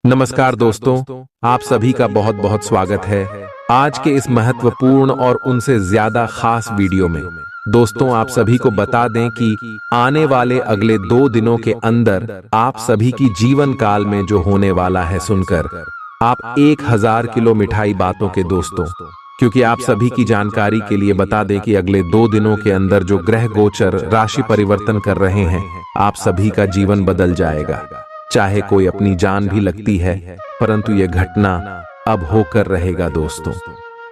नमस्कार दोस्तों, आप सभी का बहुत बहुत स्वागत है आज के इस महत्वपूर्ण और उनसे ज्यादा खास वीडियो में। दोस्तों, आप सभी को बता दें कि आने वाले अगले 2 दिनों के अंदर आप सभी की जीवन काल में जो होने वाला है सुनकर आप 1000 किलो मिठाई बातों के दोस्तों, क्योंकि आप सभी की जानकारी के लिए बता दें कि अगले 2 दिनों के अंदर जो ग्रह गोचर राशि परिवर्तन कर रहे हैं, आप सभी का जीवन बदल जाएगा। चाहे कोई अपनी जान भी लगती है, परंतु यह घटना अब होकर रहेगा दोस्तों,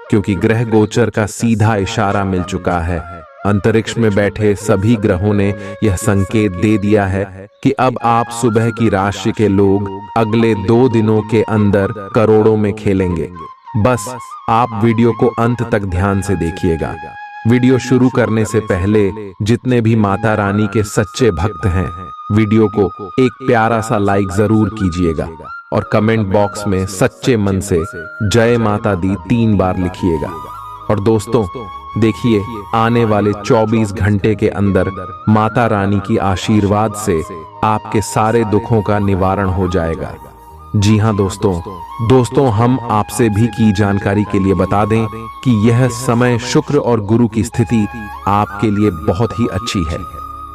क्योंकि ग्रह गोचर का सीधा इशारा मिल चुका है। अंतरिक्ष में बैठे सभी ग्रहों ने यह संकेत दे दिया है कि अब आप सुबह की राशि के लोग अगले 2 दिनों के अंदर करोड़ों में खेलेंगे। बस आप वीडियो को अंत तक ध्यान से देखिएगा। वीडियो शुरू करने से पहले जितने भी माता रानी के सच्चे भक्त हैं, वीडियो को एक प्यारा सा लाइक जरूर कीजिएगा और कमेंट बॉक्स में सच्चे मन से जय माता दी 3 बार लिखिएगा। और दोस्तों देखिए, आने वाले 24 घंटे के अंदर माता रानी की आशीर्वाद से आपके सारे दुखों का निवारण हो जाएगा। जी हाँ दोस्तों, हम आपसे भी की जानकारी के लिए बता दें कि यह समय शुक्र और गुरु की स्थिति आपके लिए बहुत ही अच्छी है।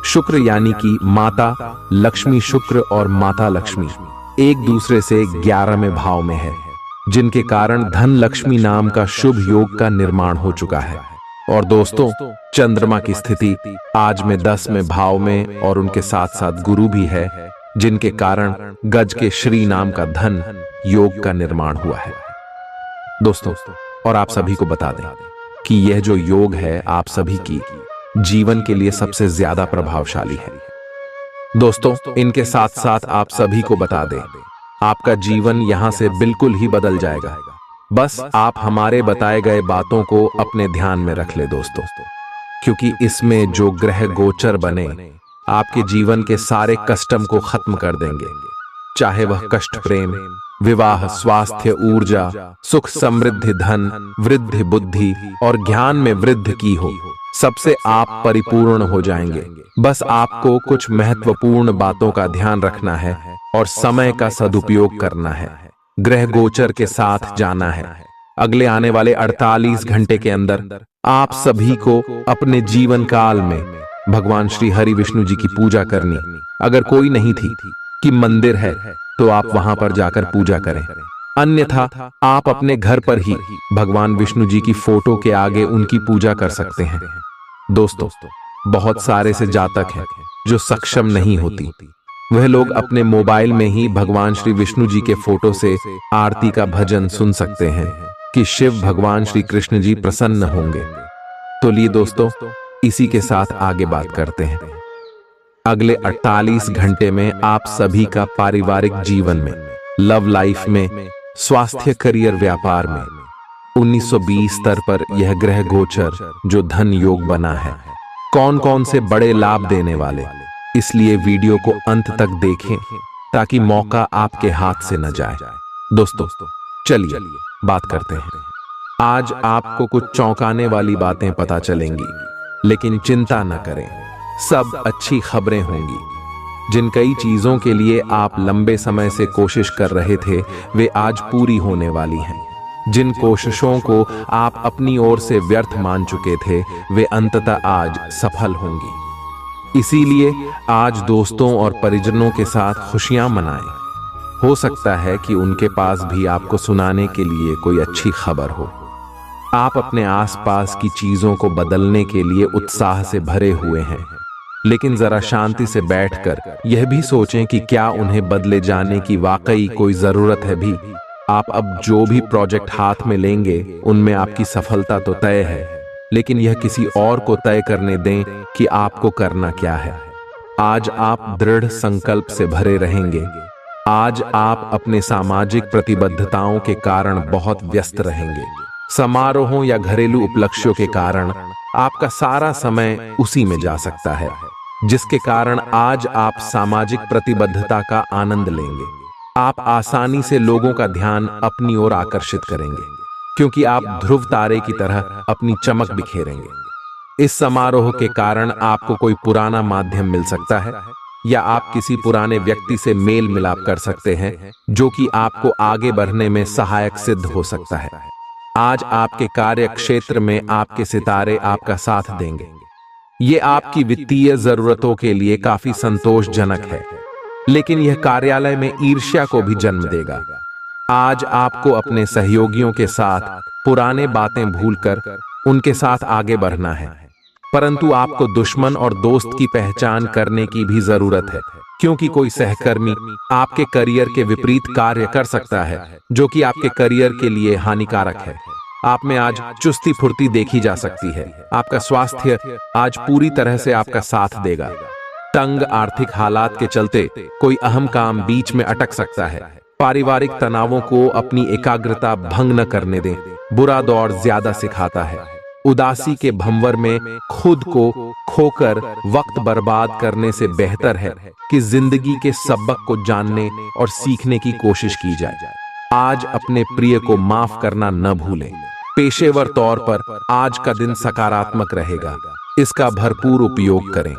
शुक्र यानी कि माता लक्ष्मी, शुक्र और माता लक्ष्मी एक दूसरे से 11वें भाव में है, जिनके कारण धन लक्ष्मी नाम का शुभ योग का निर्माण हो चुका है। और दोस्तों, चंद्रमा की स्थिति आज में 10वें भाव में और उनके साथ साथ गुरु भी है, जिनके कारण गज के श्री नाम का धन योग का निर्माण हुआ है दोस्तों। और आप सभी को बता दें कि यह जो योग है आप सभी की जीवन के लिए सबसे ज्यादा प्रभावशाली है दोस्तों। इनके साथ साथ आप सभी को बता दें, आपका जीवन यहां से बिल्कुल ही बदल जाएगा। बस आप हमारे बताए गए बातों को अपने ध्यान में रख ले दोस्तों, क्योंकि इसमें जो ग्रह गोचर बने आपके जीवन के सारे कष्टम को खत्म कर देंगे। चाहे वह कष्ट प्रेम, विवाह, स्वास्थ्य, ऊर्जा, सुख, समृद्धि, धन, वृद्धि, बुद्धि और ज्ञान में वृद्धि की हो, सबसे आप परिपूर्ण हो जाएंगे। बस आपको कुछ महत्वपूर्ण बातों का ध्यान रखना है और समय का सदुपयोग करना है। ग्रह गोचर के साथ जाना है। अगले आने वाले 48 घंटे के अंदर आप सभी को अपने जीवन काल में भगवान श्री हरि विष्णु जी की पूजा करनी। अगर कोई नहीं थी कि मंदिर है तो आप वहां पर जाकर पूजा करें, अन्यथा आप अपने घर पर ही भगवान विष्णु जी की फोटो के आगे उनकी पूजा कर सकते हैं दोस्तों। बहुत सारे से जातक हैं जो सक्षम नहीं होती, वह लोग अपने मोबाइल में ही भगवान श्री विष्णु जी के फोटो से आरती का भजन सुन सकते हैं कि शिव भगवान श्री कृष्ण जी प्रसन्न होंगे। तो लिए दोस्तों, इसी के साथ आगे बात करते हैं। अगले 48 घंटे में आप सभी का पारिवारिक जीवन में, लव लाइफ में, स्वास्थ्य, करियर, व्यापार में 1920 स्तर पर यह ग्रह गोचर जो धन योग बना है, कौन कौन से बड़े लाभ देने वाले, इसलिए वीडियो को अंत तक देखें ताकि मौका आपके हाथ से न जाए। दोस्तों चलिए बात करते हैं। आज आपको कुछ चौंकाने वाली बातें पता चलेंगी, लेकिन चिंता न करें, सब अच्छी खबरें होंगी। जिन कई चीजों के लिए आप लंबे समय से कोशिश कर रहे थे, वे आज पूरी होने वाली हैं। जिन कोशिशों को आप अपनी ओर से व्यर्थ मान चुके थे, वे अंततः आज सफल होंगी। इसीलिए आज दोस्तों और परिजनों के साथ खुशियां मनाएं। हो सकता है कि उनके पास भी आपको सुनाने के लिए कोई अच्छी खबर हो। आप अपने आसपास की चीजों को बदलने के लिए उत्साह से भरे हुए हैं, लेकिन जरा शांति से बैठकर यह भी सोचें कि क्या उन्हें बदले जाने की वाकई कोई जरूरत है भी। आप अब जो भी प्रोजेक्ट हाथ में लेंगे, उनमें आपकी सफलता तो तय है, लेकिन यह किसी और को तय करने दें कि आपको करना क्या है। आज आप दृढ़ संकल्प से भरे रहेंगे। आज आप अपने सामाजिक प्रतिबद्धताओं के कारण बहुत व्यस्त रहेंगे। समारोहों या घरेलू उपलक्ष्यों के कारण आपका सारा समय उसी में जा सकता है, जिसके कारण आज आप सामाजिक प्रतिबद्धता का आनंद लेंगे। आप आसानी से लोगों का ध्यान अपनी ओर आकर्षित करेंगे, क्योंकि आप ध्रुव तारे की तरह अपनी चमक बिखेरेंगे। इस समारोह के कारण आपको कोई पुराना माध्यम मिल सकता है या आप किसी पुराने व्यक्ति से मेल मिलाप कर सकते हैं जो कि आपको आगे बढ़ने में सहायक सिद्ध हो सकता है। आज आपके कार्य क्षेत्र में आपके सितारे आपका साथ देंगे। ये आपकी वित्तीय जरूरतों के लिए काफी संतोषजनक है, लेकिन यह कार्यालय में ईर्ष्या को भी जन्म देगा। आज आपको अपने सहयोगियों के साथ पुराने बातें भूलकर उनके साथ आगे बढ़ना है, परंतु आपको दुश्मन और दोस्त की पहचान करने की भी जरूरत है, क्योंकि कोई सहकर्मी आपके करियर के विपरीत कार्य कर सकता है जो कि आपके करियर के लिए हानिकारक है। आप में आज चुस्ती फुर्ती देखी जा सकती है। आपका स्वास्थ्य आज पूरी तरह से आपका साथ देगा। तंग आर्थिक हालात के चलते कोई अहम काम बीच में अटक सकता है। पारिवारिक तनावों को अपनी एकाग्रता भंग न करने दें। बुरा दौर ज्यादा सिखाता है। उदासी के भंवर में खुद को खोकर वक्त बर्बाद करने से बेहतर है कि जिंदगी के सबक को जानने और सीखने की कोशिश की जाए। आज अपने प्रिय को माफ करना न भूलें। पेशेवर तौर पर आज का दिन सकारात्मक रहेगा, इसका भरपूर उपयोग करें।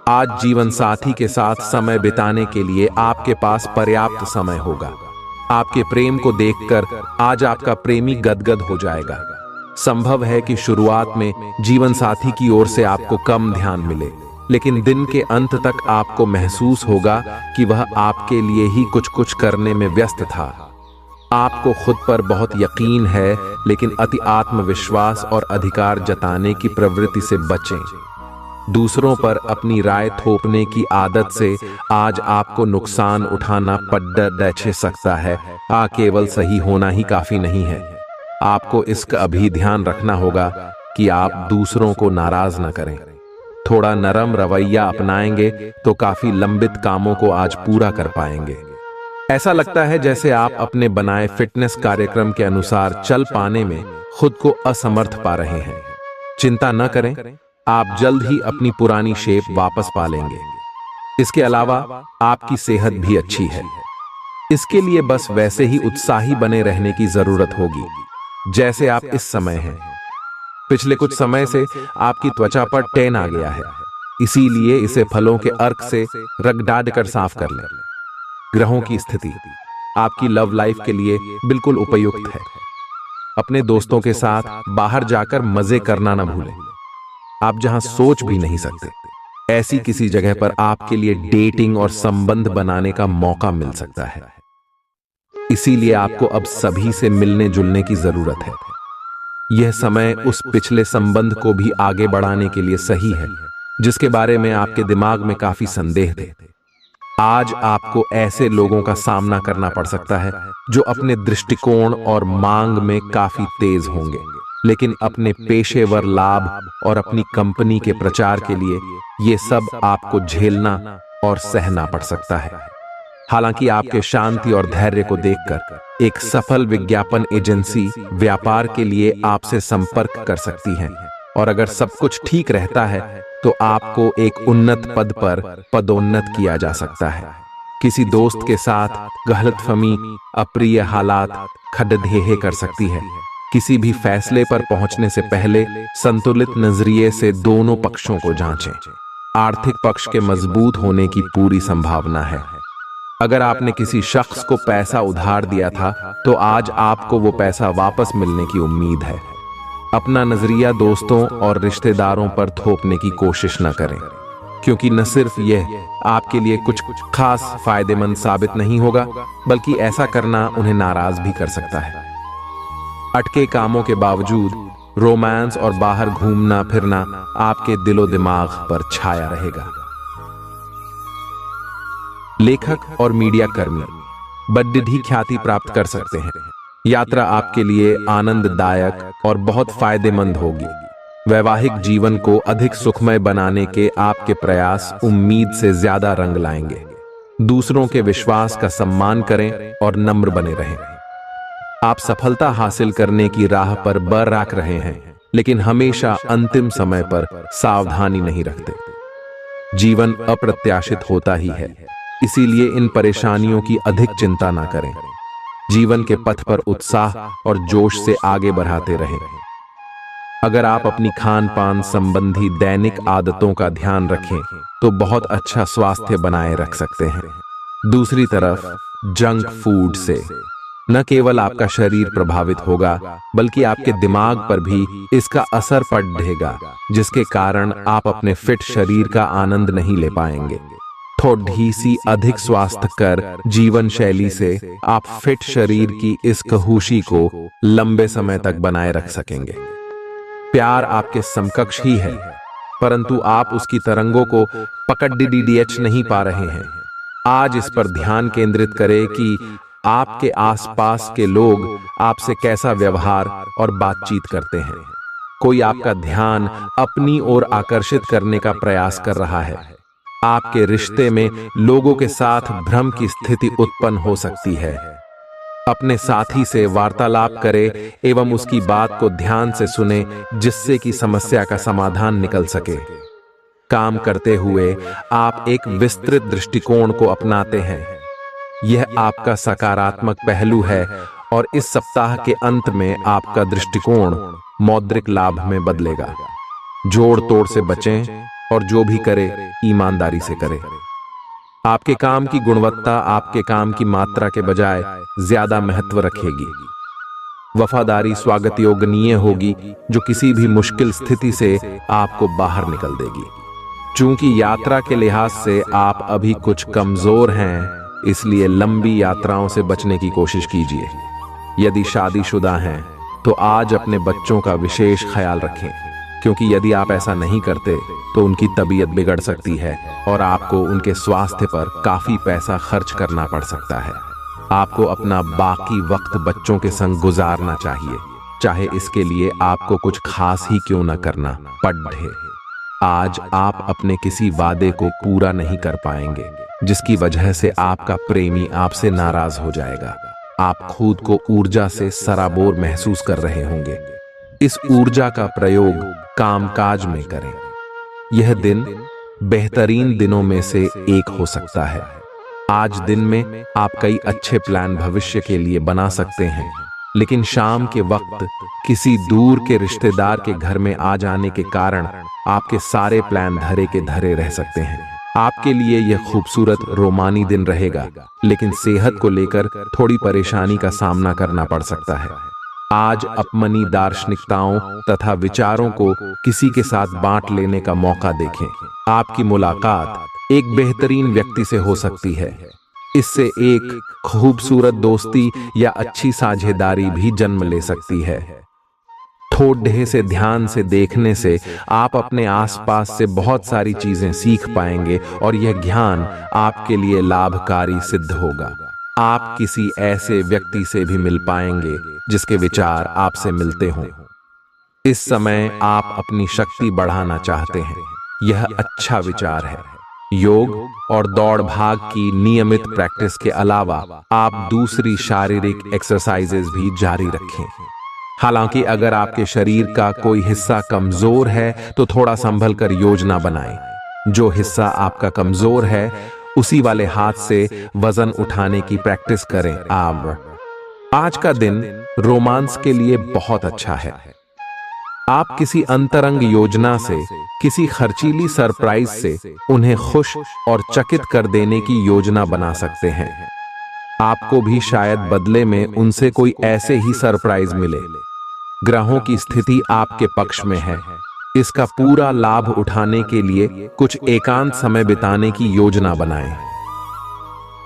आज जीवन साथी के साथ समय बिताने के लिए आपके पास पर्याप्त समय होगा। आपके प्रेम को देखकर आज आपका प्रेमी गदगद हो जाएगा। संभव है कि शुरुआत में जीवन साथी की ओर से आपको कम ध्यान मिले, लेकिन दिन के अंत तक आपको महसूस होगा कि वह आपके लिए ही कुछ करने में व्यस्त था। आपको खुद पर बहुत यकीन है, लेकिन अति आत्मविश्वास और अधिकार जताने की प्रवृत्ति से बचें। दूसरों पर अपनी राय थोपने की आदत से आज आपको नुकसान उठाना पड़ सकता है। केवल सही होना ही काफी नहीं है। आपको इसका भी ध्यान रखना होगा कि आप दूसरों को नाराज न करें। थोड़ा नरम रवैया अपनाएंगे तो काफी लंबित कामों को आज पूरा कर पाएंगे। ऐसा लगता है जैसे आप अपने बनाए फिटनेस कार्यक्रम के अनुसार चल पाने में खुद को असमर्थ पा रहे हैं। चिंता न करें, आप जल्द ही अपनी पुरानी शेप वापस पा लेंगे। इसके अलावा आपकी सेहत भी अच्छी है। इसके लिए बस वैसे ही उत्साही बने रहने की जरूरत होगी जैसे आप इस समय हैं। पिछले कुछ समय से आपकी त्वचा पर टैन आ गया है, इसीलिए इसे फलों के अर्क से रगड़ कर साफ कर लें। ग्रहों की स्थिति आपकी लव लाइफ के लिए बिल्कुल उपयुक्त है। अपने दोस्तों के साथ बाहर जाकर मजे करना न भूलें। आप जहां सोच भी नहीं सकते, ऐसी किसी जगह पर आपके लिए डेटिंग और संबंध बनाने का मौका मिल सकता है। इसीलिए आपको अब सभी से मिलने जुलने की जरूरत है। यह समय उस पिछले संबंध को भी आगे बढ़ाने के लिए सही है जिसके बारे में आपके दिमाग में काफी संदेह थे। आज आपको ऐसे लोगों का सामना करना पड़ सकता है जो अपने दृष्टिकोण और मांग में काफी तेज होंगे, लेकिन अपने पेशेवर लाभ और अपनी कंपनी के प्रचार के लिए ये सब आपको झेलना और सहना पड़ सकता है। हालांकि आपके शांति और धैर्य को देखकर एक सफल विज्ञापन एजेंसी व्यापार के लिए आपसे संपर्क कर सकती है, और अगर सब कुछ ठीक रहता है तो आपको एक उन्नत पद पर पदोन्नत किया जा सकता है। किसी दोस्त के साथ गलतफहमी अप्रिय हालात खड़ेढे कर सकती है। किसी भी फैसले पर पहुंचने से पहले संतुलित नजरिए से दोनों पक्षों को जांचें। आर्थिक पक्ष के मजबूत होने की पूरी संभावना है। अगर आपने किसी शख्स को पैसा उधार दिया था तो आज आपको वो पैसा वापस मिलने की उम्मीद है। अपना नजरिया दोस्तों और रिश्तेदारों पर थोपने की कोशिश न करें, क्योंकि न सिर्फ यह आपके लिए कुछ खास फायदेमंद साबित नहीं होगा, बल्कि ऐसा करना उन्हें नाराज भी कर सकता है। अटके कामों के बावजूद रोमांस और बाहर घूमना फिरना आपके दिलो दिमाग पर छाया रहेगा। लेखक और मीडिया कर्मी बड़ी ख्याति प्राप्त कर सकते हैं। यात्रा आपके लिए आनंददायक और बहुत फायदेमंद होगी। वैवाहिक जीवन को अधिक सुखमय बनाने के आपके प्रयास उम्मीद से ज्यादा रंग लाएंगे। दूसरों के विश्वास का सम्मान करें और नम्र बने रहें। आप सफलता हासिल करने की राह पर बरकरार रहे हैं, लेकिन हमेशा अंतिम समय पर सावधानी नहीं रखते। जीवन अप्रत्याशित होता ही है, इसीलिए इन परेशानियों की अधिक चिंता ना करें। जीवन के पथ पर उत्साह और जोश से आगे बढ़ाते रहें। अगर आप अपनी खान पान संबंधी दैनिक आदतों का ध्यान रखें तो बहुत अच्छा स्वास्थ्य बनाए रख सकते हैं। दूसरी तरफ जंक फूड से न केवल आपका शरीर प्रभावित होगा बल्कि आपके दिमाग पर भी इसका असर पड़ेगा, जिसके कारण आप अपने फिट शरीर का आनंद नहीं ले पाएंगे। थोड़ी सी अधिक स्वास्थ्यकर जीवन शैली से आप फिट शरीर की इस खुशी को लंबे समय तक बनाए रख सकेंगे। प्यार आपके समकक्ष ही है, परंतु आप उसकी तरंगों को पकड़ नहीं पा रहे हैं। आज इस पर ध्यान केंद्रित करें कि आपके आसपास के लोग आपसे कैसा व्यवहार और बातचीत करते हैं। कोई आपका ध्यान अपनी ओर आकर्षित करने का प्रयास कर रहा है। आपके रिश्ते में लोगों के साथ भ्रम की स्थिति उत्पन्न हो सकती है। अपने साथी से वार्तालाप करें एवं उसकी बात को ध्यान से सुने, जिससे कि समस्या का समाधान निकल सके। काम करते हुए आप एक विस्तृत दृष्टिकोण को अपनाते हैं। यह आपका सकारात्मक पहलू है और इस सप्ताह के अंत में आपका दृष्टिकोण मौद्रिक लाभ में बदलेगा। जोड़ तोड़ से बचें और जो भी करे ईमानदारी से करें। आपके काम की गुणवत्ता आपके काम की मात्रा के बजाय ज्यादा महत्व रखेगी। वफादारी स्वागत योग्य होगी, जो किसी भी मुश्किल स्थिति से आपको बाहर निकल देगी। चूंकि यात्रा के लिहाज से आप अभी कुछ कमजोर हैं, इसलिए लंबी यात्राओं से बचने की कोशिश कीजिए। यदि शादीशुदा हैं तो आज अपने बच्चों का विशेष ख्याल रखें, क्योंकि यदि आप ऐसा नहीं करते तो उनकी तबीयत बिगड़ सकती है और आपको उनके स्वास्थ्य पर काफी पैसा खर्च करना पड़ सकता है। आपको अपना बाकी वक्त बच्चों के संग गुजारना चाहिए, चाहे इसके लिए आपको कुछ खास ही क्यों न करना पड़े। आज आप अपने किसी वादे को पूरा नहीं कर पाएंगे, जिसकी वजह से आपका प्रेमी आपसे नाराज हो जाएगा। आप खुद को ऊर्जा से सराबोर महसूस कर रहे होंगे। इस ऊर्जा का प्रयोग कामकाज में करें। यह दिन बेहतरीन दिनों में से एक हो सकता है। आज दिन में आप कई अच्छे प्लान भविष्य के लिए बना सकते हैं, लेकिन शाम के वक्त किसी दूर के रिश्तेदार के घर में आ जाने के कारण आपके सारे प्लान धरे के धरे रह सकते हैं। आपके लिए यह खूबसूरत रोमानी दिन रहेगा, लेकिन सेहत को लेकर थोड़ी परेशानी का सामना करना पड़ सकता है। आज अपनी दार्शनिकताओं तथा विचारों को किसी के साथ बांट लेने का मौका देखें। आपकी मुलाकात एक बेहतरीन व्यक्ति से हो सकती है। इससे एक खूबसूरत दोस्ती या अच्छी साझेदारी भी जन्म ले सकती है। थोड़े से ध्यान से देखने से आप अपने आसपास से बहुत सारी चीजें सीख पाएंगे और यह ज्ञान आपके लिए लाभकारी सिद्ध होगा। आप किसी ऐसे व्यक्ति से भी मिल पाएंगे जिसके विचार आपसे मिलते हों। इस समय आप अपनी शक्ति बढ़ाना चाहते हैं, यह अच्छा विचार है। योग और दौड़ भाग की नियमित प्रैक्टिस के अलावा आप दूसरी शारीरिक एक्सरसाइजेज भी जारी रखें। हालांकि अगर आपके शरीर का कोई हिस्सा कमजोर है तो थोड़ा संभल कर योजना बनाएं। जो हिस्सा आपका कमजोर है उसी वाले हाथ से वजन उठाने की प्रैक्टिस करें। आज का दिन रोमांस के लिए बहुत अच्छा है। आप किसी अंतरंग योजना से, किसी खर्चीली सरप्राइज से उन्हें खुश और चकित कर देने की योजना बना सकते हैं। आपको भी शायद बदले में उनसे कोई ऐसे ही सरप्राइज मिले। ग्रहों की स्थिति आपके पक्ष में है। इसका पूरा लाभ उठाने के लिए कुछ एकांत समय बिताने की योजना बनाएं।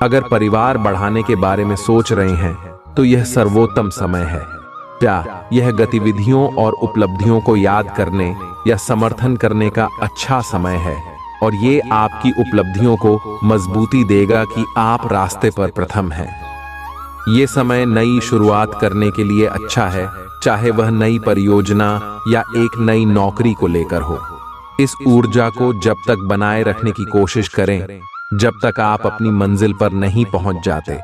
अगर परिवार बढ़ाने के बारे में सोच रहे हैं तो यह सर्वोत्तम समय है। क्या यह गतिविधियों और उपलब्धियों को याद करने या समर्थन करने का अच्छा समय है और ये आपकी उपलब्धियों को मजबूती देगा कि आप रास्ते पर प्रथम हैं। ये समय नई शुरुआत करने के लिए अच्छा है, चाहे वह नई परियोजना या एक नई नौकरी को लेकर हो। इस ऊर्जा को जब तक बनाए रखने की कोशिश करें जब तक आप अपनी मंजिल पर नहीं पहुंच जाते।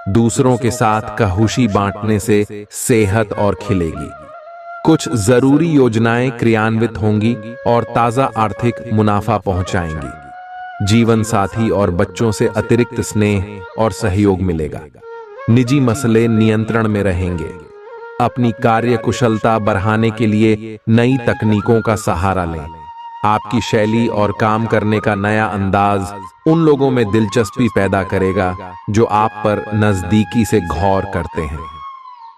दूसरों के साथ खुशी बांटने से सेहत और खिलेगी। कुछ जरूरी योजनाएं क्रियान्वित होंगी और ताजा आर्थिक मुनाफा पहुंचाएंगी। जीवन साथी और बच्चों से अतिरिक्त स्नेह और सहयोग मिलेगा। निजी मसले नियंत्रण में रहेंगे। अपनी कार्य कुशलता बढ़ाने के लिए नई तकनीकों का सहारा लें। आपकी शैली और काम करने का नया अंदाज उन लोगों में दिलचस्पी पैदा करेगा जो आप पर नजदीकी से गौर करते हैं।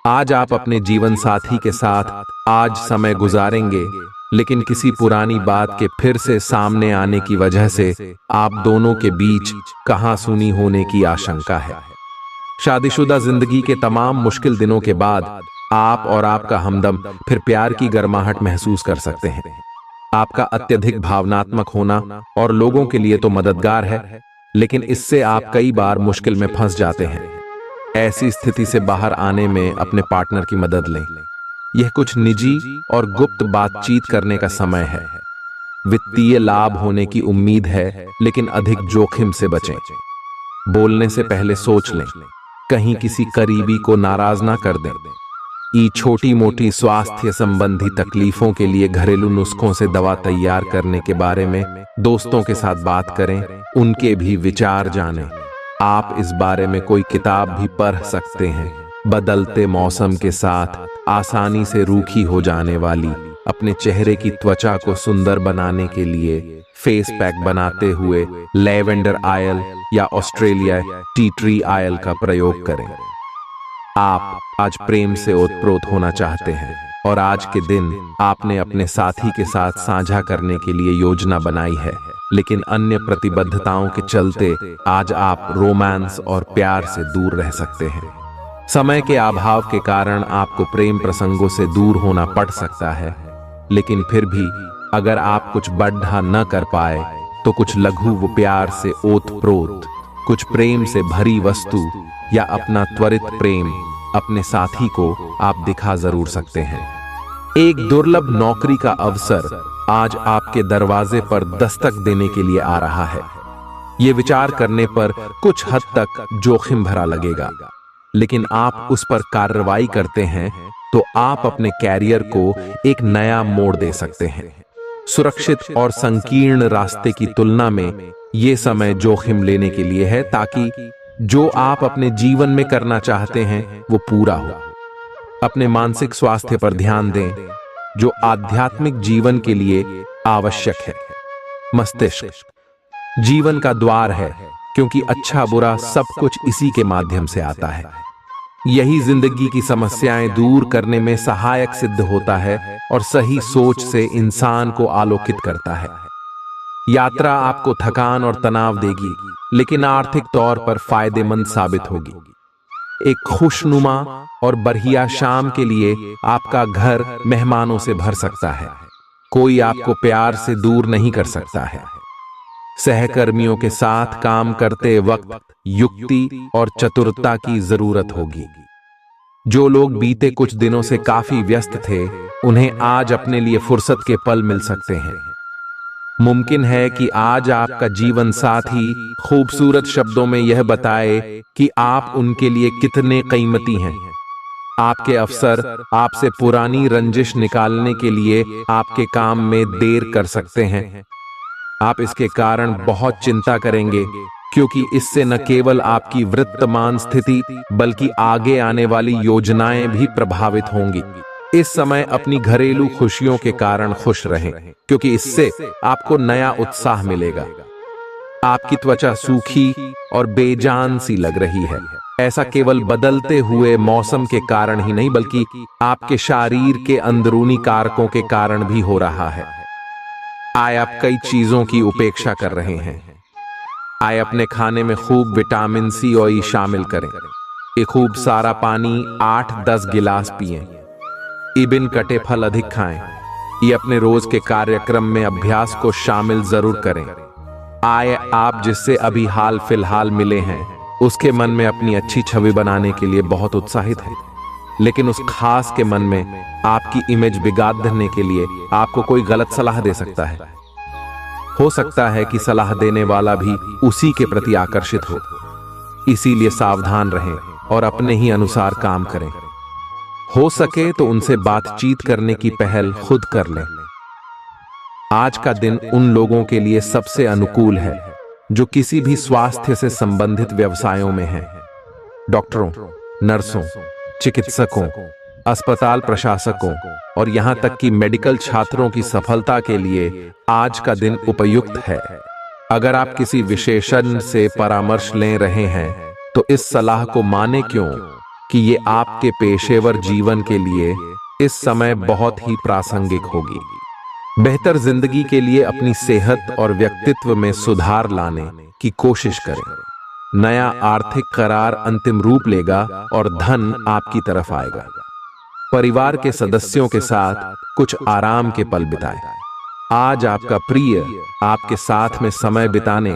आज आप अपने जीवन साथी के साथ आज समय गुजारेंगे, लेकिन किसी पुरानी बात के फिर से सामने आने की वजह से आप दोनों के बीच कहासुनी होने की आशंका है। शादीशुदा जिंदगी के तमाम मुश्किल दिनों के बाद आप और आपका हमदम फिर प्यार की गर्माहट महसूस कर सकते हैं। आपका अत्यधिक भावनात्मक होना और लोगों के लिए तो मददगार है, लेकिन इससे आप कई बार मुश्किल में फंस जाते हैं। ऐसी स्थिति से बाहर आने में अपने पार्टनर की मदद लें। यह कुछ निजी और गुप्त बातचीत करने का समय है। वित्तीय लाभ होने की उम्मीद है, लेकिन अधिक जोखिम से बचें। बोलने से पहले सोच लें, कहीं किसी करीबी को नाराज ना कर दें। छोटी मोटी स्वास्थ्य संबंधी तकलीफों के लिए घरेलू नुस्खों से दवा तैयार करने के बारे में दोस्तों के साथ बात करें, उनके भी विचार जानें। आप इस बारे में कोई किताब भी पढ़ सकते हैं। बदलते मौसम के साथ आसानी से रूखी हो जाने वाली अपने चेहरे की त्वचा को सुंदर बनाने के लिए फेस पैक बनाते हुए लैवेंडर ऑयल या ऑस्ट्रेलिया टी ट्री ऑयल का प्रयोग करें। आप आज प्रेम से ओतप्रोत होना चाहते हैं और आज के दिन आपने अपने साथी के साथ साझा करने के लिए योजना बनाई है, लेकिन अन्य प्रतिबद्धताओं के चलते आज आप रोमांस और प्यार से दूर रह सकते हैं। समय के अभाव के कारण आपको प्रेम प्रसंगों से दूर होना पड़ सकता है, लेकिन फिर भी अगर आप कुछ बड़ा न कर पाए तो कुछ लघु व प्यार से ओतप्रोत, कुछ प्रेम से भरी वस्तु या अपना त्वरित प्रेम अपने साथी को आप दिखा जरूर सकते हैं। एक दुर्लभ नौकरी का अवसर आज आपके दरवाजे पर दस्तक देने के लिए आ रहा है। ये विचार करने पर कुछ हद तक जोखिम भरा लगेगा, लेकिन आप उस पर कार्रवाई करते हैं तो आप अपने कैरियर को एक नया मोड़ दे सकते हैं। सुरक्षित और संकीर्ण रास्ते की तुलना में ये समय जोखिम लेने के लिए है, ताकि जो आप अपने जीवन में करना चाहते हैं वो पूरा हो। अपने मानसिक स्वास्थ्य पर ध्यान दें, जो आध्यात्मिक जीवन के लिए आवश्यक है। मस्तिष्क जीवन का द्वार है, क्योंकि अच्छा बुरा सब कुछ इसी के माध्यम से आता है। यही जिंदगी की समस्याएं दूर करने में सहायक सिद्ध होता है और सही सोच से इंसान को आलोकित करता है। यात्रा आपको थकान और तनाव देगी, लेकिन आर्थिक तौर पर फायदेमंद साबित होगी। एक खुशनुमा और बढ़िया शाम के लिए आपका घर मेहमानों से भर सकता है। कोई आपको प्यार से दूर नहीं कर सकता है। सहकर्मियों के साथ काम करते वक्त युक्ति और चतुरता की जरूरत होगी। जो लोग बीते कुछ दिनों से काफी व्यस्त थे, उन्हें आज अपने लिए फुर्सत के पल मिल सकते हैं। मुमकिन है कि आज आपका जीवन साथी खूबसूरत शब्दों में यह बताए कि आप उनके लिए कितने कीमती हैं। आपके अफसर आपसे पुरानी रंजिश निकालने के लिए आपके काम में देर कर सकते हैं। आप इसके कारण बहुत चिंता करेंगे, क्योंकि इससे न केवल आपकी वर्तमान स्थिति बल्कि आगे आने वाली योजनाएं भी प्रभावित होंगी। इस समय अपनी घरेलू खुशियों के कारण खुश रहें, क्योंकि इससे आपको नया उत्साह मिलेगा। आपकी त्वचा सूखी और बेजान सी लग रही है। ऐसा केवल बदलते हुए मौसम के कारण ही नहीं, बल्कि आपके शरीर के अंदरूनी कारकों के कारण भी हो रहा है। आए आप कई चीजों की उपेक्षा कर रहे हैं। आए अपने खाने में खूब विटामिन सी और ई शामिल करें। एक खूब सारा पानी 8-10 गिलास पिएं। इबिन कटे फल अधिक खाएं। ये अपने रोज के कार्यक्रम में अभ्यास को शामिल जरूर करें। आए आप जिससे अभी हाल फिलहाल मिले हैं, उसके मन में अपनी अच्छी छवि बनाने के लिए बहुत उत्साहित है, लेकिन उस खास के मन में आपकी इमेज बिगाड़ने के लिए आपको कोई गलत सलाह दे सकता है। हो सकता है कि सलाह देने वाला भी उसी के प्रति आकर्षित हो। इसीलिए सावधान रहें और अपने ही अनुसार काम करें। हो सके तो उनसे बातचीत करने की पहल खुद कर लें। आज का दिन उन लोगों के लिए सबसे अनुकूल है जो किसी भी स्वास्थ्य से संबंधित व्यवसायों में हैं। डॉक्टरों, नर्सों, चिकित्सकों, अस्पताल प्रशासकों और यहाँ तक कि मेडिकल छात्रों की सफलता के लिए आज का दिन उपयुक्त है। अगर आप किसी विशेषज्ञ से परामर्श ले रहे हैं तो इस सलाह को माने क्यों कि ये आपके पेशेवर जीवन के लिए इस समय बहुत ही प्रासंगिक होगी। बेहतर जिंदगी के लिए अपनी सेहत और व्यक्तित्व में सुधार लाने की कोशिश करें। नया आर्थिक करार अंतिम रूप लेगा और धन आपकी तरफ आएगा। परिवार के सदस्यों के साथ कुछ आराम के पल बिताएं। आज आपका प्रिय आपके साथ में समय बिताने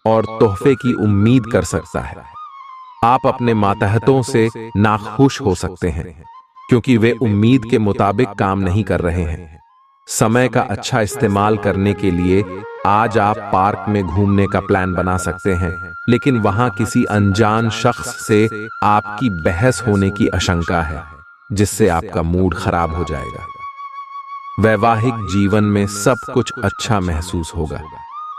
और तोहफे की उम्मीद कर सकता है। आप अपने मातहतों से नाखुश हो सकते हैं क्योंकि वे उम्मीद के मुताबिक काम नहीं कर रहे हैं। समय का अच्छा इस्तेमाल करने के लिए आज आप पार्क में घूमने का प्लान बना सकते हैं, लेकिन वहां किसी अनजान शख्स से आपकी बहस होने की आशंका है जिससे आपका मूड खराब हो जाएगा। वैवाहिक जीवन में सब कुछ अच्छा महसूस होगा।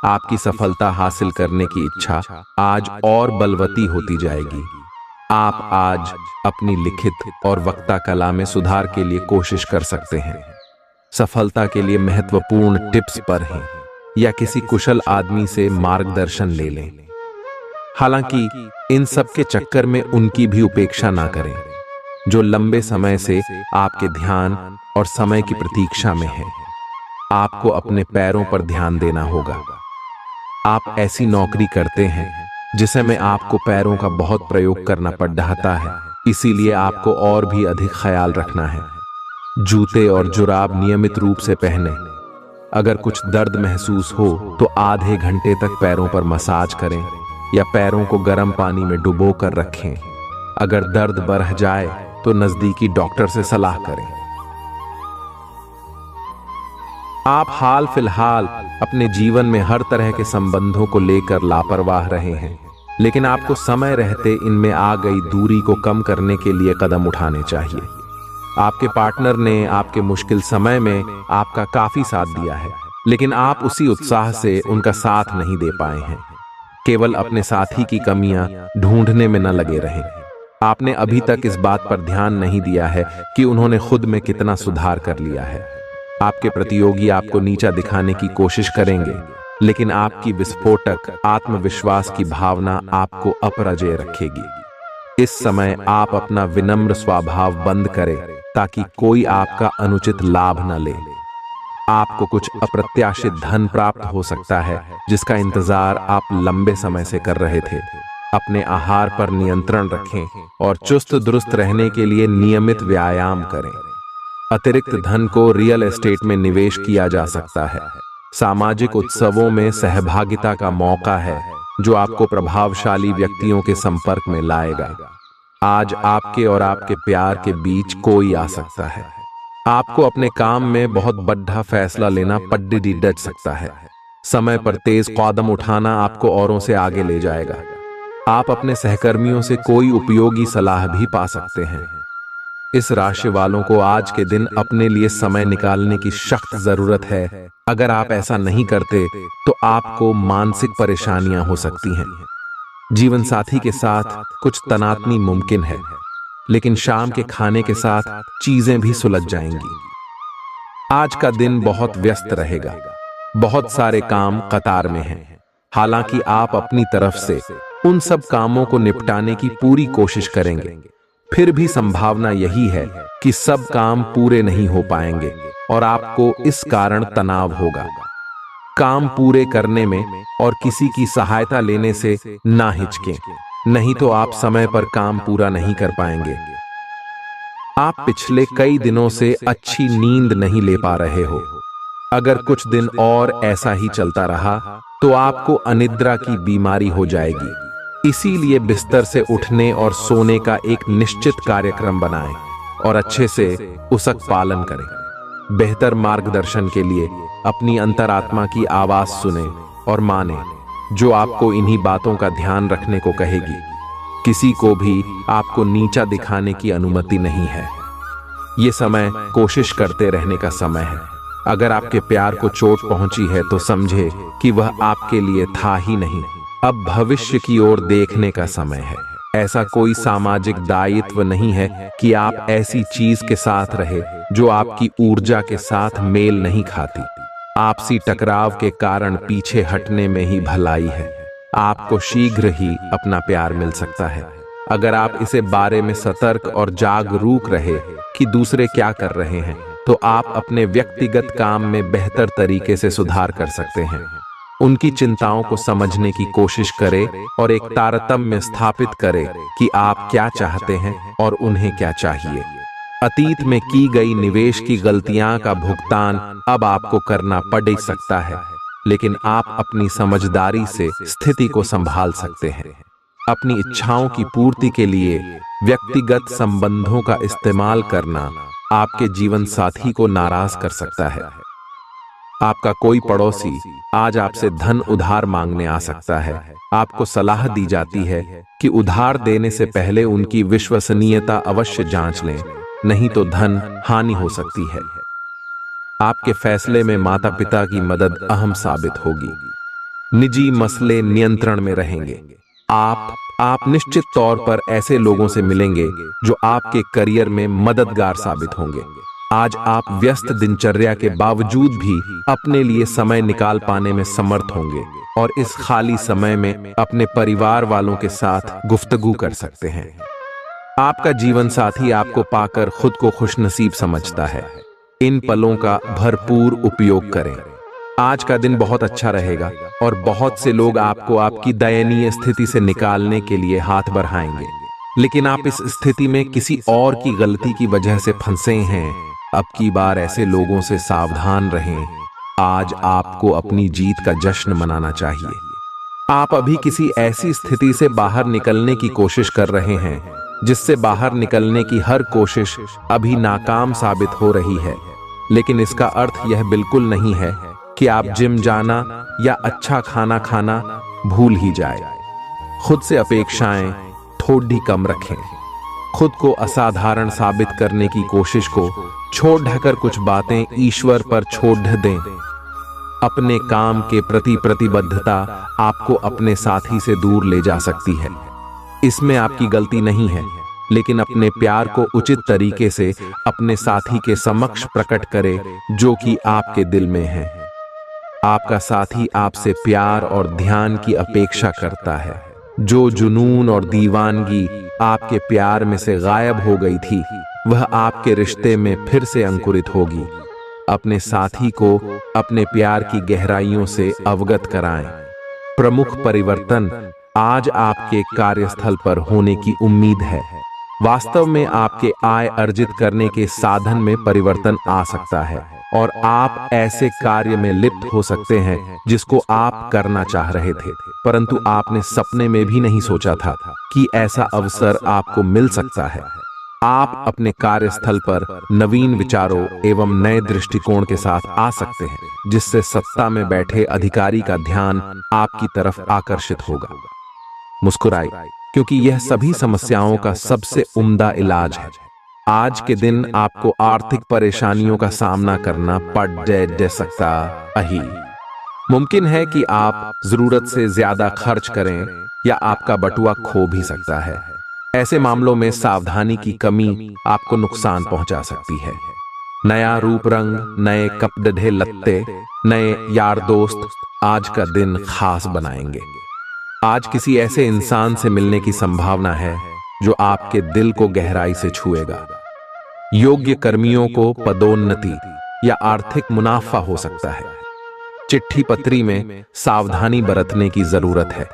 आपकी सफलता हासिल करने की इच्छा आज और बलवती होती जाएगी। आप आज अपनी लिखित और वक्ता कला में सुधार के लिए कोशिश कर सकते हैं। सफलता के लिए महत्वपूर्ण टिप्स पर हैं या किसी कुशल आदमी से मार्गदर्शन ले लें। हालांकि इन सब के चक्कर में उनकी भी उपेक्षा ना करें जो लंबे समय से आपके ध्यान और समय की प्रतीक्षा में है। आपको अपने पैरों पर ध्यान देना होगा। आप ऐसी नौकरी करते हैं जिसे में आपको पैरों का बहुत प्रयोग करना पड़ रहा है, इसीलिए आपको और भी अधिक ख्याल रखना है। जूते और जुराब नियमित रूप से पहने। अगर कुछ दर्द महसूस हो तो आधे घंटे तक पैरों पर मसाज करें या पैरों को गर्म पानी में डुबो कर रखें। अगर दर्द बढ़ जाए तो नजदीकी डॉक्टर से सलाह करें। आप हाल फिलहाल अपने जीवन में हर तरह के संबंधों को लेकर लापरवाह रहे हैं, लेकिन आपको समय रहते इनमें आ गई दूरी को कम करने के लिए कदम उठाने चाहिए। आपके पार्टनर ने आपके मुश्किल समय में आपका काफी साथ दिया है, लेकिन आप उसी उत्साह से उनका साथ नहीं दे पाए हैं। केवल अपने साथी की कमियां ढूंढने में न लगे रहें। आपने अभी तक इस बात पर ध्यान नहीं दिया है कि उन्होंने खुद में कितना सुधार कर लिया है। आपके प्रतियोगी आपको नीचा दिखाने की कोशिश करेंगे, लेकिन आपकी विस्फोटक आत्मविश्वास की भावना आपको अपराजेय रखेगी। इस समय आप अपना विनम्र स्वभाव बंद करें ताकि कोई आपका अनुचित लाभ न ले। आपको कुछ अप्रत्याशित धन प्राप्त हो सकता है जिसका इंतजार आप लंबे समय से कर रहे थे। अपने आहार पर नियंत्रण रखें और चुस्त दुरुस्त रहने के लिए नियमित व्यायाम करें। अतिरिक्त धन को रियल एस्टेट में निवेश किया जा सकता है। सामाजिक उत्सवों में सहभागिता का मौका है जो आपको प्रभावशाली व्यक्तियों के संपर्क में लाएगा। आज आपके और आपके प्यार के बीच कोई आ सकता है। आपको अपने काम में बहुत बड़ा फैसला लेना पड्डी डट सकता है। समय पर तेज कदम उठाना आपको औरों से आगे ले जाएगा। आप अपने सहकर्मियों से कोई उपयोगी सलाह भी पा सकते हैं। इस राशि वालों को आज के दिन अपने लिए समय निकालने की सख्त जरूरत है। अगर आप ऐसा नहीं करते तो आपको मानसिक परेशानियां हो सकती हैं। जीवन साथी के साथ कुछ तनातनी मुमकिन है, लेकिन शाम के खाने के साथ चीजें भी सुलझ जाएंगी। आज का दिन बहुत व्यस्त रहेगा। बहुत सारे काम कतार में हैं। हालांकि आप अपनी तरफ से उन सब कामों को निपटाने की पूरी कोशिश करेंगे, फिर भी संभावना यही है कि सब काम पूरे नहीं हो पाएंगे और आपको इस कारण तनाव होगा। काम पूरे करने में और किसी की सहायता लेने से ना हिचकें, नहीं तो आप समय पर काम पूरा नहीं कर पाएंगे। आप पिछले कई दिनों से अच्छी नींद नहीं ले पा रहे हो। अगर कुछ दिन और ऐसा ही चलता रहा तो आपको अनिद्रा की बीमारी हो जाएगी। इसीलिए बिस्तर से उठने और सोने का एक निश्चित कार्यक्रम बनाएं और अच्छे से उसका पालन करें। बेहतर मार्गदर्शन के लिए अपनी अंतरात्मा की आवाज सुने और माने, जो आपको इन्हीं बातों का ध्यान रखने को कहेगी। किसी को भी आपको नीचा दिखाने की अनुमति नहीं है। ये समय कोशिश करते रहने का समय है। अगर आपके प्यार को चोट पहुंची है तो समझे कि वह आपके लिए था ही नहीं। अब भविष्य की ओर देखने का समय है। ऐसा कोई सामाजिक दायित्व नहीं है कि आप ऐसी चीज के साथ रहे जो आपकी ऊर्जा के साथ मेल नहीं खाती। आपसी टकराव के कारण पीछे हटने में ही भलाई है। आपको शीघ्र ही अपना प्यार मिल सकता है अगर आप इसे बारे में सतर्क और जागरूक रहे कि दूसरे क्या कर रहे हैं, तो आप अपने व्यक्तिगत काम में बेहतर तरीके से सुधार कर सकते हैं। उनकी चिंताओं को समझने की कोशिश करें और एक तारतम्य स्थापित करें कि आप क्या चाहते हैं और उन्हें क्या चाहिए। अतीत में की गई निवेश की गलतियां का भुगतान अब आपको करना पड़ सकता है, लेकिन आप अपनी समझदारी से स्थिति को संभाल सकते हैं। अपनी इच्छाओं की पूर्ति के लिए व्यक्तिगत संबंधों का इस्तेमाल करना आपके जीवन साथी को नाराज कर सकता है। आपका कोई पड़ोसी आज आपसे धन उधार मांगने आ सकता है। आपको सलाह दी जाती है कि उधार देने से पहले उनकी विश्वसनीयता अवश्य जांच लें, नहीं तो धन हानि हो सकती है। आपके फैसले में माता पिता की मदद अहम साबित होगी। निजी मसले नियंत्रण में रहेंगे। आप निश्चित तौर पर ऐसे लोगों से मिलेंगे जो आपके करियर में मददगार साबित होंगे। आज आप व्यस्त दिनचर्या के बावजूद भी अपने लिए समय निकाल पाने में समर्थ होंगे और इस खाली समय में अपने परिवार वालों के साथ गुफ्तगू कर सकते हैं। आपका जीवन साथी आपको पाकर खुद को खुशनसीब समझता है। इन पलों का भरपूर उपयोग करें। आज का दिन बहुत अच्छा रहेगा और बहुत से लोग आपको आपकी दयनीय स्थिति से निकालने के लिए हाथ बढ़ाएंगे, लेकिन आप इस स्थिति में किसी और की गलती की वजह से फंसे हैं। अब की बार ऐसे लोगों से सावधान रहें। आज आपको अपनी जीत का जश्न मनाना चाहिए। आप अभी किसी ऐसी स्थिति से बाहर निकलने की कोशिश कर रहे हैं जिससे बाहर निकलने की हर कोशिश अभी नाकाम साबित हो रही है, लेकिन इसका अर्थ यह बिल्कुल नहीं है कि आप जिम जाना या अच्छा खाना खाना भूल ही जाए। खुद से अपेक्षाएं थोड़ी कम रखें। खुद को असाधारण साबित करने की कोशिश को छोड़ ढकर कुछ बातें ईश्वर पर छोड़ दें। अपने काम के प्रति प्रतिबद्धता आपको अपने साथी से दूर ले जा सकती है। इसमें आपकी गलती नहीं है, लेकिन अपने प्यार को उचित तरीके से अपने साथी के समक्ष प्रकट करें जो कि आपके दिल में है। आपका साथी आपसे प्यार और ध्यान की अपेक्षा करता है। जो जुनून और दीवानगी आपके प्यार में से गायब हो गई थी, वह आपके रिश्ते में फिर से अंकुरित होगी। अपने साथी को अपने प्यार की गहराइयों से अवगत कराएं। प्रमुख परिवर्तन आज आपके कार्यस्थल पर होने की उम्मीद है। वास्तव में आपके आय अर्जित करने के साधन में परिवर्तन आ सकता है और आप ऐसे कार्य में लिप्त हो सकते हैं जिसको आप करना चाह रहे थे, परंतु आपने सपने में भी नहीं सोचा था कि ऐसा अवसर आपको मिल सकता है। आप अपने कार्यस्थल पर नवीन विचारों एवं नए दृष्टिकोण के साथ आ सकते हैं, जिससे सत्ता में बैठे अधिकारी का ध्यान आपकी तरफ आकर्षित होगा। मुस्कुराई, क्योंकि यह सभी समस्याओं का सबसे उम्दा इलाज है। आज के दिन आपको आर्थिक परेशानियों का सामना करना पड़ सकता है। मुमकिन है कि आप जरूरत से ज्यादा खर्च करें या आपका बटुआ खो भी सकता है। ऐसे मामलों में सावधानी की कमी आपको नुकसान पहुंचा सकती है। नया रूप रंग, नए कपड़े लत्ते, नए यार दोस्त आज का दिन खास बनाएंगे। आज किसी ऐसे इंसान से मिलने की संभावना है जो आपके दिल को गहराई से छुएगा। योग्य कर्मियों को पदोन्नति या आर्थिक मुनाफा हो सकता है। चिट्ठी पत्री में सावधानी बरतने की जरूरत है।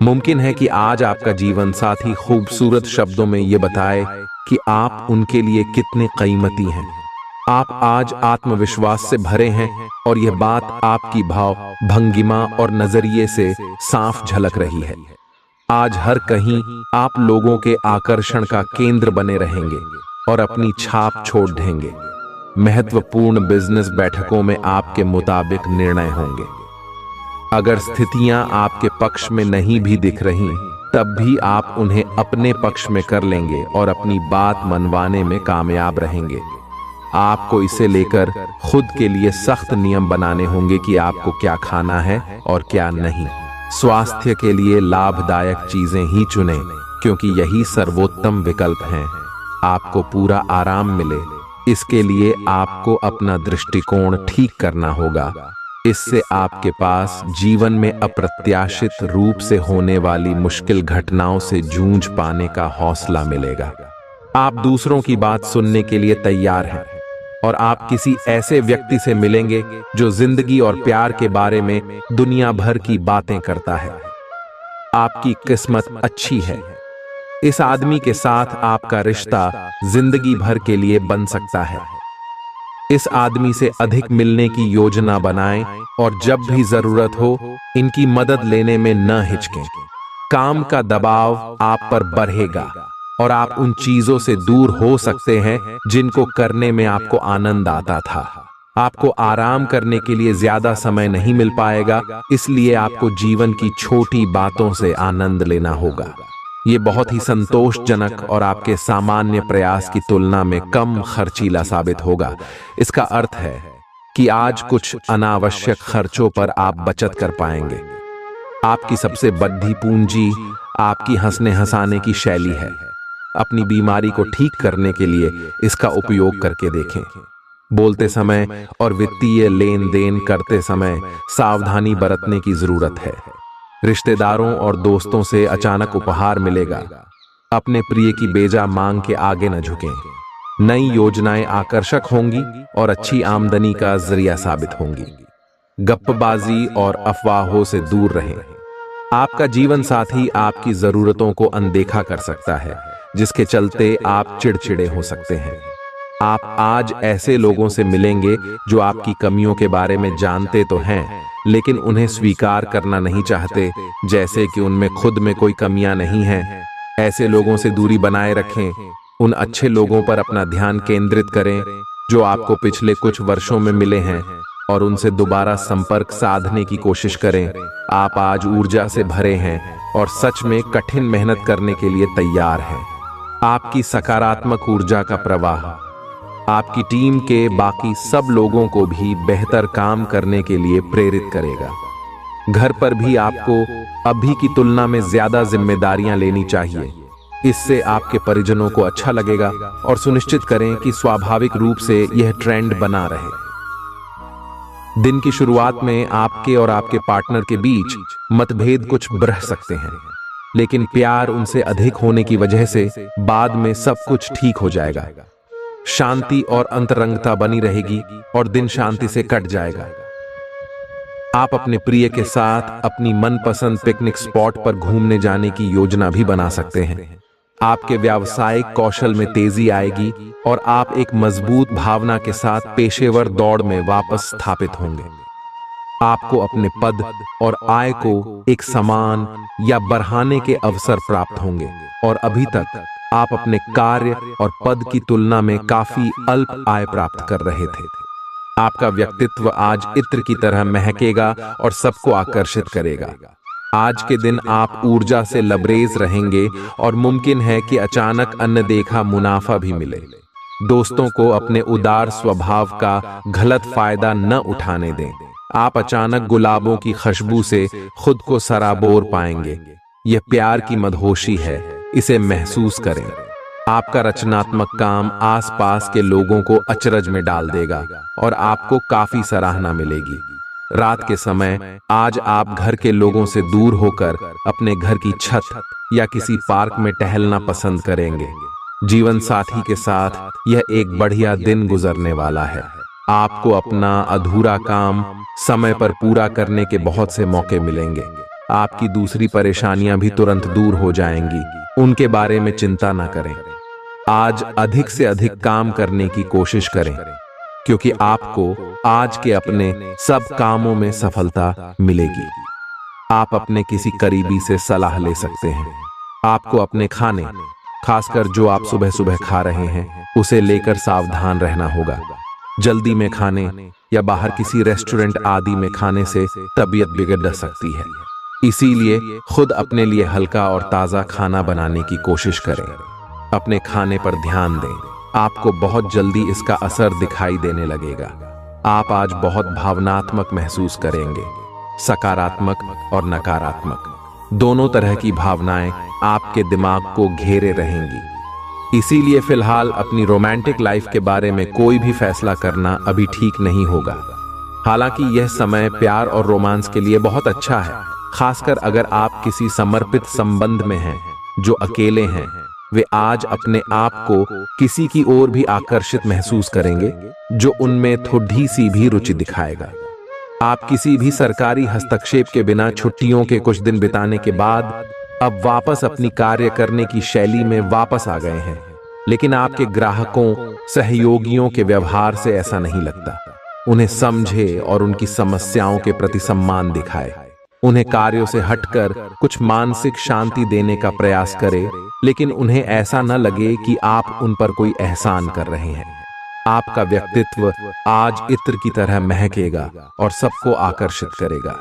मुमकिन है कि आज आपका जीवन साथी खूबसूरत शब्दों में यह बताए कि आप उनके लिए कितने कीमती हैं। आप आज आत्मविश्वास से भरे हैं और यह बात आपकी भाव भंगिमा और नजरिए से साफ झलक रही है। आज हर कहीं आप लोगों के आकर्षण का केंद्र बने रहेंगे और अपनी छाप छोड़ देंगे। महत्वपूर्ण बिजनेस बैठकों में आपके मुताबिक निर्णय होंगे। अगर स्थितियां आपके पक्ष में नहीं भी दिख रही, तब भी आप उन्हें अपने पक्ष में कर लेंगे और अपनी बात मनवाने में कामयाब रहेंगे। आपको इसे लेकर खुद के लिए सख्त नियम बनाने होंगे कि आपको क्या खाना है और क्या नहीं। स्वास्थ्य के लिए लाभदायक चीजें ही चुनें। क्योंकि यही सर्वोत्तम विकल्प है। आपको पूरा आराम मिले, इसके लिए आपको अपना दृष्टिकोण ठीक करना होगा। इससे आपके पास जीवन में अप्रत्याशित रूप से होने वाली मुश्किल घटनाओं से जूझ पाने का हौसला मिलेगा। आप दूसरों की बात सुनने के लिए तैयार हैं और आप किसी ऐसे व्यक्ति से मिलेंगे जो जिंदगी और प्यार के बारे में दुनिया भर की बातें करता है। आपकी किस्मत अच्छी है। इस आदमी के साथ आपका रिश्ता जिंदगी भर के लिए बन सकता है। इस आदमी से अधिक मिलने की योजना बनाएं और जब भी जरूरत हो इनकी मदद लेने में न हिचकें। काम का दबाव आप पर बढ़ेगा और आप उन चीजों से दूर हो सकते हैं जिनको करने में आपको आनंद आता था। आपको आराम करने के लिए ज्यादा समय नहीं मिल पाएगा, इसलिए आपको जीवन की छोटी बातों से आनंद लेना होगा। ये बहुत ही संतोषजनक और आपके सामान्य प्रयास की तुलना में कम खर्चीला साबित होगा। इसका अर्थ है कि आज कुछ अनावश्यक खर्चों पर आप बचत कर पाएंगे। आपकी सबसे बड़ी पूंजी आपकी हंसने हंसाने की शैली है। अपनी बीमारी को ठीक करने के लिए इसका उपयोग करके देखें। बोलते समय और वित्तीय लेन देन करते समय सावधानी बरतने की जरूरत है। रिश्तेदारों और दोस्तों से अचानक उपहार मिलेगा। अपने प्रिय की बेजा मांग के आगे न झुकें। नई योजनाएं आकर्षक होंगी और अच्छी आमदनी का जरिया साबित होंगी। गप्पबाजी और अफवाहों से दूर रहें। आपका जीवन साथी आपकी जरूरतों को अनदेखा कर सकता है, जिसके चलते आप चिड़चिड़े हो सकते हैं। आप आज ऐसे लोगों से मिलेंगे जो आपकी कमियों के बारे में जानते तो हैं, लेकिन उन्हें स्वीकार करना नहीं चाहते, जैसे कि उनमें खुद में कोई कमियां नहीं हैं। ऐसे लोगों से दूरी बनाए रखें। उन अच्छे लोगों पर अपना ध्यान केंद्रित करें जो आपको पिछले कुछ वर्षों में मिले हैं और उनसे दोबारा संपर्क साधने की कोशिश करें। आप आज ऊर्जा से भरे हैं और सच में कठिन मेहनत करने के लिए तैयार हैं। आपकी सकारात्मक ऊर्जा का प्रवाह आपकी टीम के बाकी सब लोगों को भी बेहतर काम करने के लिए प्रेरित करेगा। घर पर भी आपको अभी की तुलना में ज्यादा जिम्मेदारियां लेनी चाहिए। इससे आपके परिजनों को अच्छा लगेगा और सुनिश्चित करें कि स्वाभाविक रूप से यह ट्रेंड बना रहे। दिन की शुरुआत में आपके और आपके पार्टनर के बीच मतभेद कुछ बढ़ सकते हैं, लेकिन प्यार उनसे अधिक होने की वजह से बाद में सब कुछ ठीक हो जाएगा। शांति और अंतरंगता बनी रहेगी और दिन शांति से कट जाएगा। आप अपने प्रिय के साथ अपनी मनपसंद पिकनिक स्पॉट पर घूमने जाने की योजना भी बना सकते हैं। आपके व्यावसायिक कौशल में तेजी आएगी और आप एक मजबूत भावना के साथ पेशेवर दौड़ में वापस स्थापित होंगे। आपको अपने पद और आय को एक समान या बढ़ाने के अवसर प्राप्त होंगे और अभी तक आप अपने कार्य और पद की तुलना में काफी अल्प आय प्राप्त कर रहे थे। आपका व्यक्तित्व आज इत्र की तरह महकेगा और सबको आकर्षित करेगा। आज के दिन आप ऊर्जा से लबरेज रहेंगे और मुमकिन है कि अचानक अनदेखा मुनाफा भी मिले। दोस्तों को अपने उदार स्वभाव का गलत फायदा न उठाने दें। आप अचानक गुलाबों की खुशबू से खुद को सराबोर पाएंगे। यह प्यार की मदहोशी है, इसे महसूस करें। आपका रचनात्मक काम आसपास के लोगों को अचरज में डाल देगा और आपको काफी सराहना मिलेगी। रात के समय आज आप घर के लोगों से दूर होकर अपने घर की छत या किसी पार्क में टहलना पसंद करेंगे। जीवन साथी के साथ यह एक बढ़िया दिन गुजरने वाला है। आपको अपना अधूरा काम समय पर पूरा करने के बहुत से मौके मिलेंगे। आपकी दूसरी परेशानियां भी तुरंत दूर हो जाएंगी, उनके बारे में चिंता न करें। आज अधिक से अधिक काम करने की कोशिश करें, क्योंकि आपको आज के अपने सब कामों में सफलता मिलेगी। आप अपने किसी करीबी से सलाह ले सकते हैं। आपको अपने खाने, खासकर जो आप सुबह सुबह खा रहे हैं, उसे लेकर सावधान रहना होगा। जल्दी में खाने या बाहर किसी रेस्टोरेंट आदि में खाने से तबीयत बिगड़ सकती है। इसीलिए खुद अपने लिए हल्का और ताज़ा खाना बनाने की कोशिश करें। अपने खाने पर ध्यान दें, आपको बहुत जल्दी इसका असर दिखाई देने लगेगा। आप आज बहुत भावनात्मक महसूस करेंगे, सकारात्मक और नकारात्मक दोनों तरह की भावनाएं आपके दिमाग को घेरे रहेंगी। इसीलिए फिलहाल अपनी रोमांटिक लाइफ के बारे में कोई भी फैसला करना अभी ठीक नहीं होगा। हालांकि यह समय प्यार और रोमांस के लिए बहुत अच्छा है, खासकर अगर आप किसी समर्पित संबंध में हैं। जो अकेले हैं वे आज अपने आप को किसी की ओर भी आकर्षित महसूस करेंगे जो उनमें थोड़ी सी भी रुचि दिखाएगा। आप किसी भी सरकारी हस्तक्षेप के बिना छुट्टियों के कुछ दिन बिताने के बाद अब वापस अपनी कार्य करने की शैली में वापस आ गए हैं। लेकिन आपके ग्राहकों, सहयोगियों के व्यवहार से ऐसा नहीं लगता। उन्हें समझे और उनकी समस्याओं के प्रति सम्मान दिखाए। उन्हें कार्यों से हटकर कुछ मानसिक शांति देने का प्रयास करें, लेकिन उन्हें ऐसा न लगे कि आप उन पर कोई एहसान कर रहे हैं। आपका व्यक्तित्व आज इत्र की तरह महकेगा और सबको आकर्षित करेगा।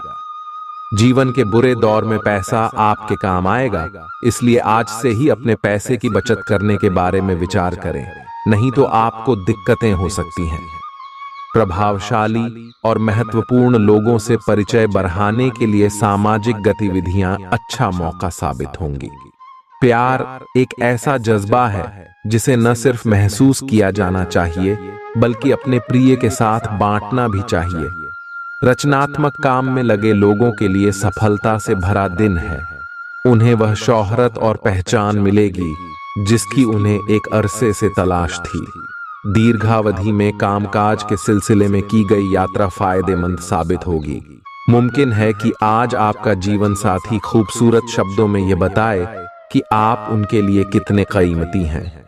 जीवन के बुरे दौर में पैसा आपके काम आएगा, इसलिए आज से ही अपने पैसे की बचत करने के बारे में विचार करें, नहीं तो आपको दिक्कतें हो सकती हैं। प्रभावशाली और महत्वपूर्ण लोगों से परिचय बढ़ाने के लिए सामाजिक गतिविधियां अच्छा मौका साबित होंगी। प्यार एक ऐसा जज्बा है जिसे न सिर्फ महसूस किया जाना चाहिए बल्कि अपने प्रिय के साथ बांटना भी चाहिए। रचनात्मक काम में लगे लोगों के लिए सफलता से भरा दिन है। उन्हें वह शोहरत और पहचान मिलेगी जिसकी उन्हें एक अरसे से तलाश थी। दीर्घावधि में कामकाज के सिलसिले में की गई यात्रा फायदेमंद साबित होगी। मुमकिन है कि आज आपका जीवन साथी खूबसूरत शब्दों में यह बताए कि आप उनके लिए कितने कीमती हैं।